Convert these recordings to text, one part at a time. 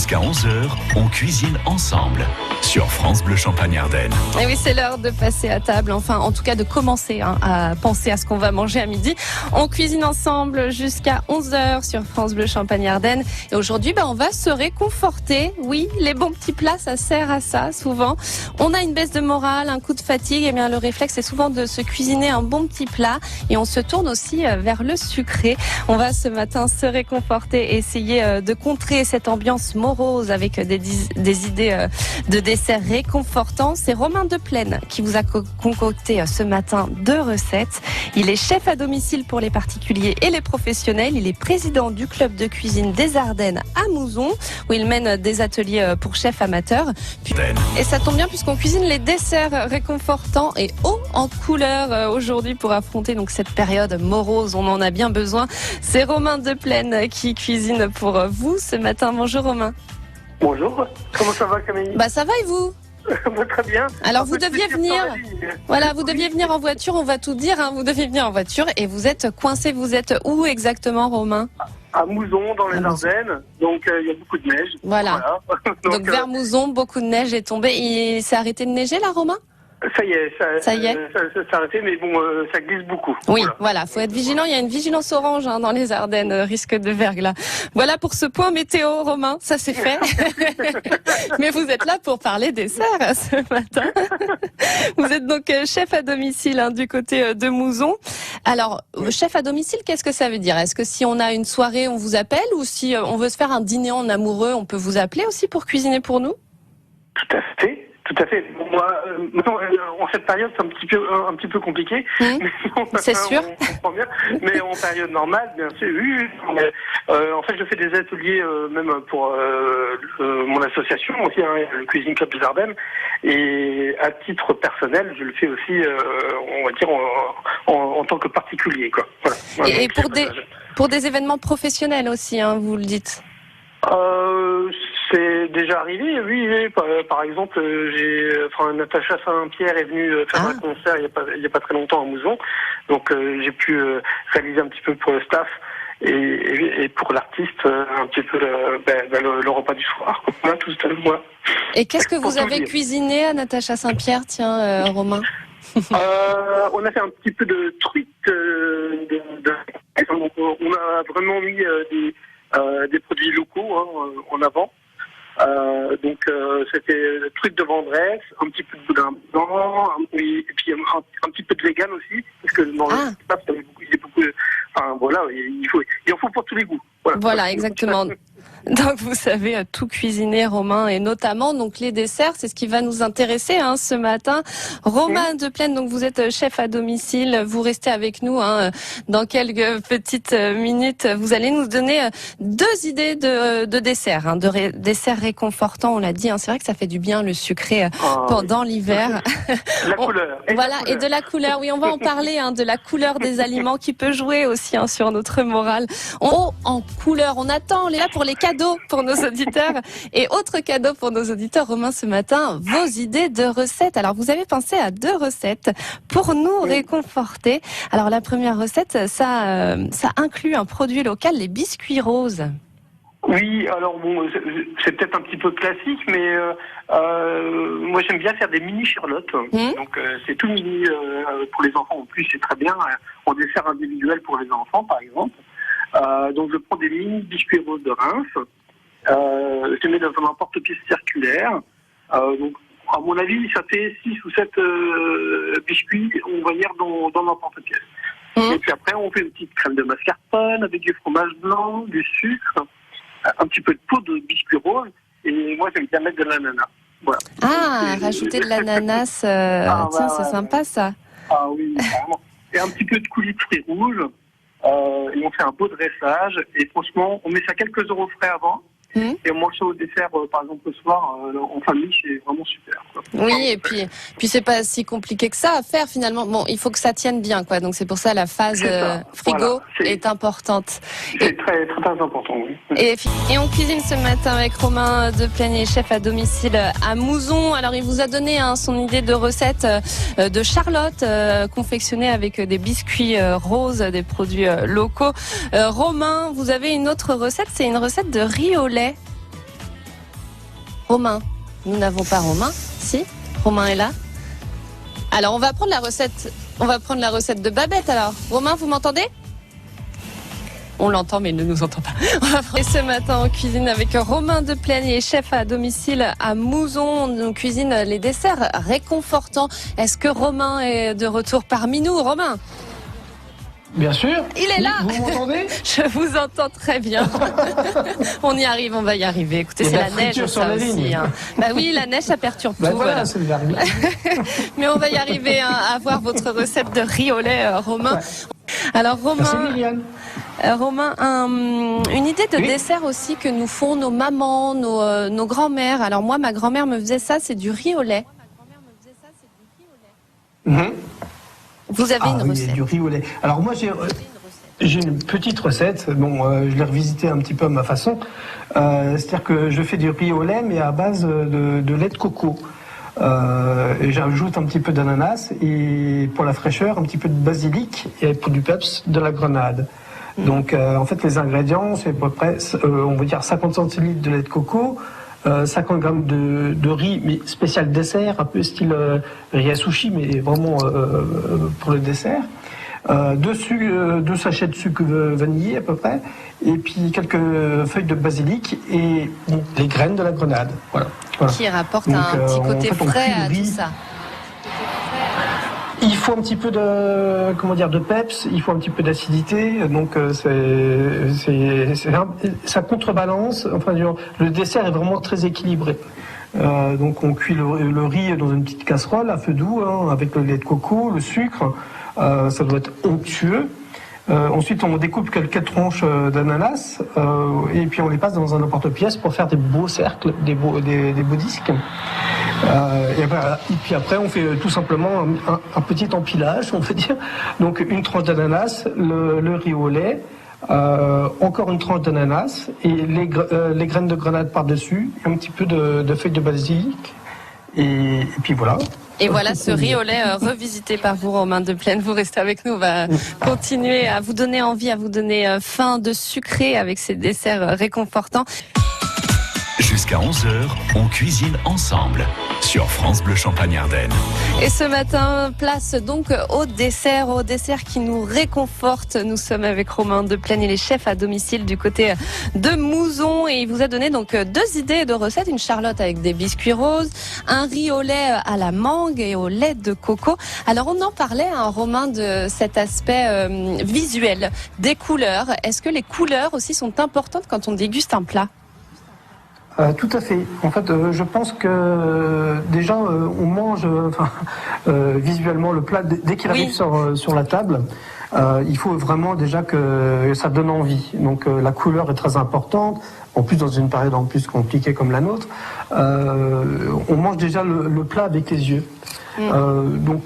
Jusqu'à 11h, on cuisine ensemble sur France Bleu Champagne-Ardenne. Et oui, c'est l'heure de passer à table, enfin en tout cas de commencer à penser à ce qu'on va manger à midi. On cuisine ensemble jusqu'à 11h sur France Bleu Champagne-Ardenne. Et aujourd'hui, on va se réconforter. Oui, les bons petits plats, ça sert à ça souvent. On a une baisse de morale, un coup de fatigue, et bien le réflexe c'est souvent de se cuisiner un bon petit plat. Et on se tourne aussi vers le sucré. On va ce matin se réconforter et essayer de contrer cette ambiance morose avec des idées de desserts réconfortants. C'est Romain Deplaine qui vous a concocté ce matin 2 recettes. Il est chef à domicile pour les particuliers et les professionnels. Il est président du club de cuisine des Ardennes à Mouzon, où il mène des ateliers pour chefs amateurs. Et ça tombe bien puisqu'on cuisine les desserts réconfortants et hauts en couleur aujourd'hui pour affronter donc cette période morose. On en a bien besoin. C'est Romain Deplaine qui cuisine pour vous ce matin. Bonjour Romain. Bonjour, comment ça va Camille? Ça va et vous? Très bien. Alors vous deviez venir, vous deviez venir en voiture, on va tout dire, vous deviez venir en voiture et vous êtes coincé, vous êtes où exactement Romain? À Mouzon, dans les Ardennes, donc il y a beaucoup de neige. Voilà. Donc vers Mouzon, beaucoup de neige est tombée. Il s'est arrêté de neiger là Romain? Ça y est, ça y est. Ça s'est arrêté, mais bon, ça glisse beaucoup. Oui, voilà, faut être vigilant. Il y a une vigilance orange dans les Ardennes, risque de verglas. Voilà pour ce point météo, Romain, ça c'est fait. Mais vous êtes là pour parler dessert ce matin. Vous êtes donc chef à domicile du côté de Mouzon. Alors, chef à domicile, qu'est-ce que ça veut dire? Est-ce que si on a une soirée, on vous appelle, ou si on veut se faire un dîner en amoureux, on peut vous appeler aussi pour cuisiner pour nous? Tout à fait. Tout à fait. Bon, moi, maintenant, en cette période, c'est un petit peu compliqué. C'est sûr. On comprend bien. Mais en période normale, bien sûr, oui. Mais, en fait, je fais des ateliers même pour mon association aussi, le Cuisine Club des Ardennes. Et à titre personnel, je le fais aussi, on va dire, en tant que particulier, quoi. Voilà. Et pour des événements professionnels aussi, vous le dites. C'est déjà arrivé, oui. Par exemple, Natacha Saint-Pierre est venue faire un concert il y a pas très longtemps à Mouzon, donc j'ai pu réaliser un petit peu pour le staff et pour l'artiste un petit peu le repas du soir. Voilà, tout ça, moi. Et qu'est-ce que vous avez cuisiné à Natacha Saint-Pierre, tiens, Romain? On a fait un petit peu de truite, donc on a vraiment mis des produits locaux en avant. Donc c'était truite de vendresse, un petit peu de boudin blanc, et puis un petit peu de vegan aussi, parce que dans le staff, il y a beaucoup, il en faut pour tous les goûts. Voilà, exactement. Donc vous savez tout cuisiner, Romain, et notamment donc les desserts, c'est ce qui va nous intéresser ce matin. Romain Deplaine, donc vous êtes chef à domicile, vous restez avec nous dans quelques petites minutes. Vous allez nous donner 2 idées de desserts, de desserts réconfortants, on l'a dit. C'est vrai que ça fait du bien le sucré pendant l'hiver. La couleur. Et de la couleur. Oui, on va en parler de la couleur des aliments qui peut jouer aussi sur notre morale. En couleur, on attend, on est là pour les cadeaux pour nos auditeurs. Et autre cadeau pour nos auditeurs, Romain, ce matin, vos idées de recettes. Alors, vous avez pensé à 2 recettes pour nous réconforter. Alors, la première recette, ça inclut un produit local, les biscuits roses. Oui, alors bon, c'est peut-être un petit peu classique, mais moi j'aime bien faire des mini Charlotte. Donc c'est tout mini pour les enfants en plus, c'est très bien. En dessert individuel pour les enfants, par exemple. Donc je prends des mini biscuits roses de Reims, je les mets dans un porte-pièce circulaire. Donc à mon avis, ça fait 6 ou 7 biscuits, on va dire, dans un porte-pièce. Et puis après, on fait une petite crème de mascarpone avec du fromage blanc, du sucre, un petit peu de peau de biscuits roses, et moi j'aime bien mettre de l'ananas. Voilà. Rajouter de l'ananas, c'est sympa ça. Ah oui, vraiment. Et un petit peu de coulis de fruits rouges. Et on fait un beau dressage, et franchement, on met ça quelques euros frais avant, et on mange ça au dessert, par exemple le soir, en famille, c'est vraiment super. Oui, et puis c'est pas si compliqué que ça à faire finalement. Bon, il faut que ça tienne bien, quoi. Donc c'est pour ça la phase frigo est importante. C'est très, très, très important, oui. Et on cuisine ce matin avec Romain Deplaine, chef à domicile à Mouzon. Alors il vous a donné son idée de recette de Charlotte confectionnée avec des biscuits roses, des produits locaux. Romain, vous avez une autre recette, c'est une recette de riz au lait. Romain, nous n'avons pas Romain. Si, Romain est là. Alors, on va prendre la recette de Babette, alors. Romain, vous m'entendez ? On l'entend, mais il ne nous entend pas. Et ce matin, on cuisine avec Romain Deplaine, il est chef à domicile à Mouzon. On cuisine les desserts réconfortants. Est-ce que Romain est de retour parmi nous, Romain ? Bien sûr. Il est là. Vous m'entendez ? Je vous entends très bien. On y arrive, on va y arriver. Écoutez, c'est la neige ça aussi. Hein. Bah oui, la neige, ça perturbe tout. Voilà, c'est le verbe. Mais on va y arriver à avoir votre recette de riz au lait, Romain. Ouais. Alors Romain, une idée de dessert aussi que nous font nos mamans, nos grands-mères. Alors moi, ma grand-mère me faisait ça, c'est du riz au lait. Vous avez une recette. Du riz au lait. Alors moi, j'ai une petite recette. Bon, je l'ai revisitée un petit peu à ma façon. C'est-à-dire que je fais du riz au lait, mais à base de lait de coco. Et j'ajoute un petit peu d'ananas et pour la fraîcheur, un petit peu de basilic et pour du peps, de la grenade. Donc en fait les ingrédients, c'est à peu près, on va dire 50 centilitres de lait de coco, 50 grammes de riz, mais spécial dessert, un peu style riz à sushi, mais vraiment pour le dessert. 2 sachets de sucre vanillé à peu près, et puis quelques feuilles de basilic et les graines de la grenade. Voilà. Qui rapporte un petit côté frais à tout ça. Il faut un petit peu de peps, il faut un petit peu d'acidité, donc ça contrebalance. Enfin, le dessert est vraiment très équilibré. Donc on cuit le riz dans une petite casserole à feu doux, avec le lait de coco, le sucre. Ça doit être onctueux. Ensuite, on découpe quelques tranches d'ananas et puis on les passe dans un emporte-pièce pour faire des beaux cercles, des beaux disques. Et puis après, on fait tout simplement un petit empilage, on peut dire. Donc une tranche d'ananas, le riz au lait, encore une tranche d'ananas et les graines de grenade par-dessus, un petit peu de feuilles de basilic. Et puis voilà. Et voilà ce riz au lait revisité par vous, Romain Deplaine. Vous restez avec nous, on va continuer à vous donner envie, à vous donner faim de sucré avec ces desserts réconfortants. Jusqu'à 11h, on cuisine ensemble sur France Bleu Champagne-Ardenne. Et ce matin, place donc au dessert qui nous réconforte. Nous sommes avec Romain Deplaine, il est chef à domicile du côté de Mouzon et il vous a donné donc 2 idées de recettes, une charlotte avec des biscuits roses, un riz au lait à la mangue et au lait de coco. Alors on en parlait, Romain, de cet aspect visuel, des couleurs. Est-ce que les couleurs aussi sont importantes quand on déguste un plat ? Tout à fait. En fait, je pense que déjà, on mange visuellement le plat dès qu'il arrive sur la table. Il faut vraiment déjà que ça donne envie. Donc la couleur est très importante. En plus, dans une période en plus compliquée comme la nôtre, on mange déjà le plat avec les yeux. Donc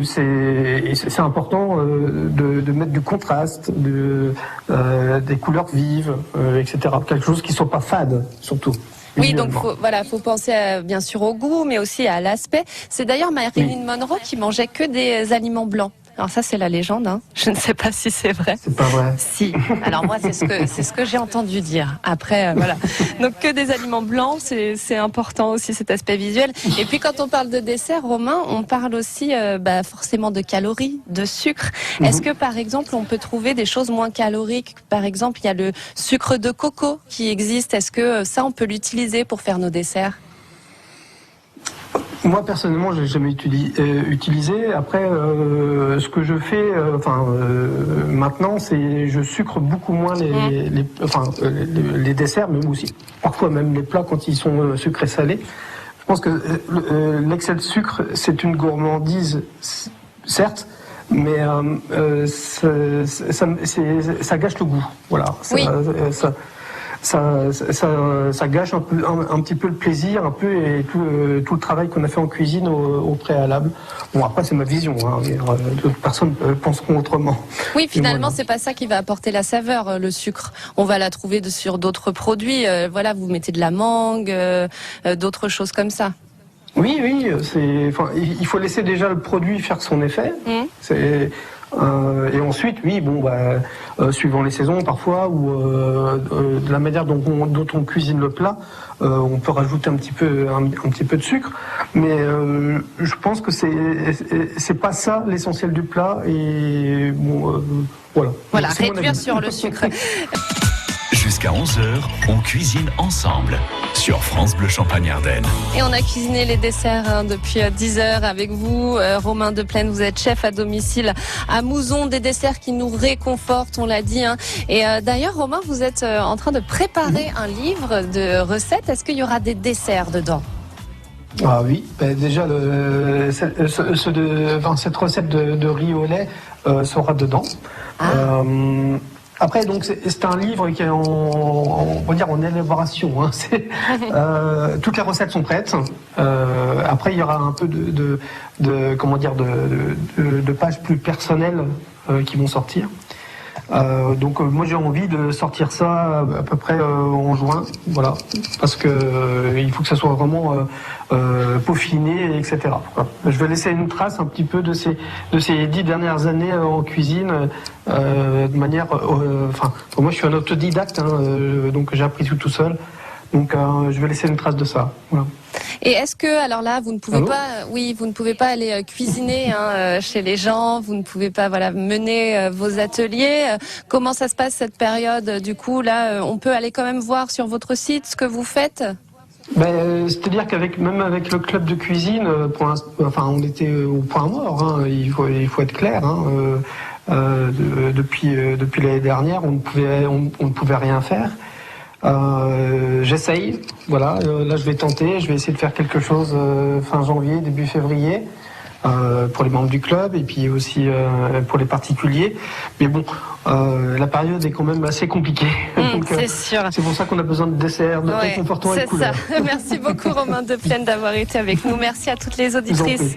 c'est important de mettre du contraste, des couleurs vives, etc. Quelque chose qui ne soit pas fade, surtout. Oui, donc faut penser bien sûr au goût, mais aussi à l'aspect. C'est d'ailleurs Marilyn Monroe qui mangeait que des aliments blancs. Alors ça, c'est la légende, hein. Je ne sais pas si c'est vrai. C'est pas vrai. Si. Alors moi, c'est ce que j'ai entendu dire. Après, voilà. Donc que des aliments blancs, c'est important aussi cet aspect visuel. Et puis quand on parle de dessert, Romain, on parle aussi forcément de calories, de sucre. Est-ce que par exemple, on peut trouver des choses moins caloriques ? Par exemple, il y a le sucre de coco qui existe. Est-ce que ça, on peut l'utiliser pour faire nos desserts ? Moi personnellement, je l'ai jamais utilisé. Après, ce que je fais, maintenant, c'est je sucre beaucoup moins les desserts, mais aussi parfois même les plats quand ils sont sucrés salés. Je pense que l'excès de sucre, c'est une gourmandise, certes, mais ça gâche le goût. Voilà. Ça gâche un petit peu le plaisir, et tout le travail qu'on a fait en cuisine au préalable. Bon, après, c'est ma vision, d'autres personnes penseront autrement. Oui, finalement, c'est pas ça qui va apporter la saveur, le sucre. On va la trouver sur d'autres produits. Vous mettez de la mangue, d'autres choses comme ça. Oui, il faut laisser déjà le produit faire son effet. Et ensuite, oui, bon, suivant les saisons parfois, ou de la manière dont on cuisine le plat, on peut rajouter un petit peu de sucre. Mais je pense que c'est pas ça l'essentiel du plat. Et bon, voilà. Voilà, réduire sur le sucre. Jusqu'à 11h, on cuisine ensemble sur France Bleu Champagne-Ardenne. Et on a cuisiné les desserts depuis 10h avec vous. Romain Deplaine, vous êtes chef à domicile à Mouzon, des desserts qui nous réconfortent, on l'a dit. Et d'ailleurs, Romain, vous êtes en train de préparer un livre de recettes. Est-ce qu'il y aura des desserts dedans ? Ah oui, déjà cette recette de riz au lait sera dedans. Après, donc, c'est un livre qui est on va dire en élaboration. Toutes les recettes sont prêtes. Après, il y aura un peu de pages plus personnelles qui vont sortir. Donc moi j'ai envie de sortir ça à peu près en juin, voilà, parce que il faut que ça soit vraiment peaufiné, etc. Je vais laisser une trace un petit peu de ces 10 dernières années en cuisine, de manière, moi je suis un autodidacte, donc j'ai appris tout seul. Donc je vais laisser une trace de ça. Voilà. Et est-ce que, alors là, vous ne pouvez pas aller cuisiner chez les gens, vous ne pouvez pas mener vos ateliers. Comment ça se passe cette période? Du coup, là, on peut aller quand même voir sur votre site ce que vous faites? C'est-à-dire même avec le club de cuisine, on était au point mort. Il faut être clair. Depuis l'année dernière, on ne pouvait rien faire. J'essaye, voilà, là je vais tenter, je vais essayer de faire quelque chose fin janvier, début février, pour les membres du club et puis aussi pour les particuliers. Mais bon, la période est quand même assez compliquée. Donc, c'est sûr. C'est pour ça qu'on a besoin de desserts, de réconfortants et de couleurs. C'est ça. Merci beaucoup Romain Deplaine d'avoir été avec nous. Merci à toutes les auditrices.